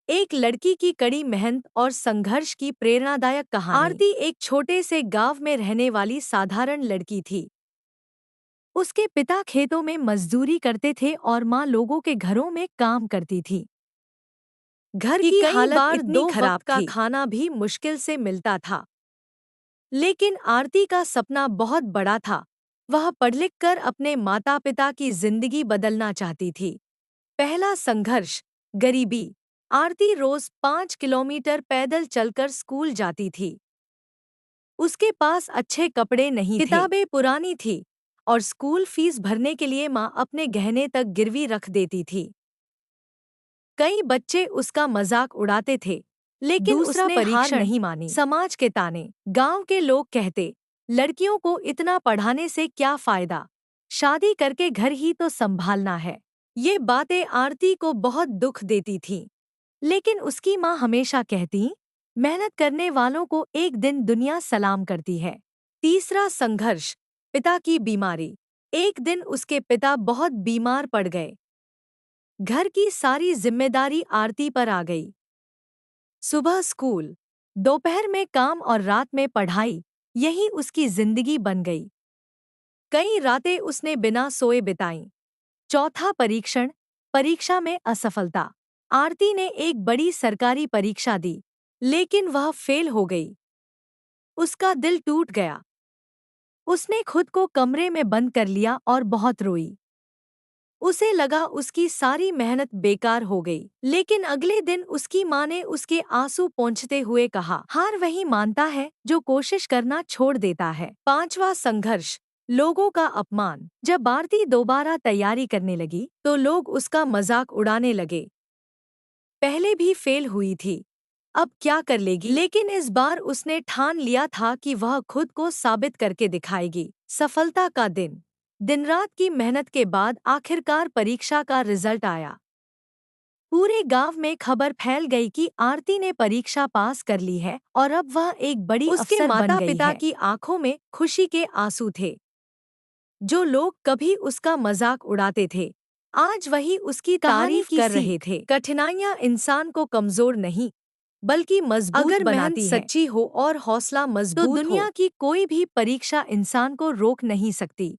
एक लड़की की कड़ी मेहनत और संघर्ष की प्रेरणादायक कहानी। आरती एक छोटे से गांव में रहने वाली साधारण लड़की थी। उसके पिता खेतों में मजदूरी करते थे और माँ लोगों के घरों में काम करती थी। घर की कई हालत बार इतनी दो खराब वक्त का थी, खाना भी मुश्किल से मिलता था। लेकिन आरती का सपना बहुत बड़ा था। वह पढ़ लिख कर अपने माता पिता की जिंदगी बदलना चाहती थी। पहला संघर्ष, गरीबी। आरती रोज 5 किलोमीटर पैदल चलकर स्कूल जाती थी। उसके पास अच्छे कपड़े नहीं थे, किताबें पुरानी थी और स्कूल फीस भरने के लिए माँ अपने गहने तक गिरवी रख देती थी। कई बच्चे उसका मजाक उड़ाते थे, लेकिन उसने हार नहीं मानी। समाज के ताने, गांव के लोग कहते, लड़कियों को इतना पढ़ाने से क्या फायदा, शादी करके घर ही तो संभालना है। ये बातें आरती को बहुत दुख देती थीं। लेकिन उसकी माँ हमेशा कहती, मेहनत करने वालों को एक दिन दुनिया सलाम करती है। तीसरा संघर्ष, पिता की बीमारी। एक दिन उसके पिता बहुत बीमार पड़ गए। घर की सारी जिम्मेदारी आरती पर आ गई। सुबह स्कूल, दोपहर में काम और रात में पढ़ाई, यही उसकी जिंदगी बन गई। कई रातें उसने बिना सोए बिताईं। चौथा परीक्षण, परीक्षा में असफलता। आरती ने एक बड़ी सरकारी परीक्षा दी, लेकिन वह फेल हो गई। उसका दिल टूट गया। उसने खुद को कमरे में बंद कर लिया और बहुत रोई। उसे लगा उसकी सारी मेहनत बेकार हो गई। लेकिन अगले दिन उसकी माँ ने उसके आंसू पोंछते हुए कहा, हार वही मानता है जो कोशिश करना छोड़ देता है। पांचवा संघर्ष, लोगों का अपमान। जब आरती दोबारा तैयारी करने लगी तो लोग उसका मजाक उड़ाने लगे। पहले भी फेल हुई थी, अब क्या कर लेगी। लेकिन इस बार उसने ठान लिया था कि वह खुद को साबित करके दिखाएगी। सफलता का दिन, दिन रात की मेहनत के बाद आखिरकार परीक्षा का रिजल्ट आया। पूरे गांव में खबर फैल गई कि आरती ने परीक्षा पास कर ली है और अब वह एक बड़ी अफसर बन गई है। उसके माता पिता की आंखों में खुशी के आंसू थे। जो लोग कभी उसका मजाक उड़ाते थे, आज वही उसकी तारीफ कर रहे थे। कठिनाइयां इंसान को कमजोर नहीं, बल्कि मजबूत बनाती है। अगर मेहनत सच्ची हो और हौसला मजबूत हो, तो दुनिया की कोई भी परीक्षा इंसान को रोक नहीं सकती।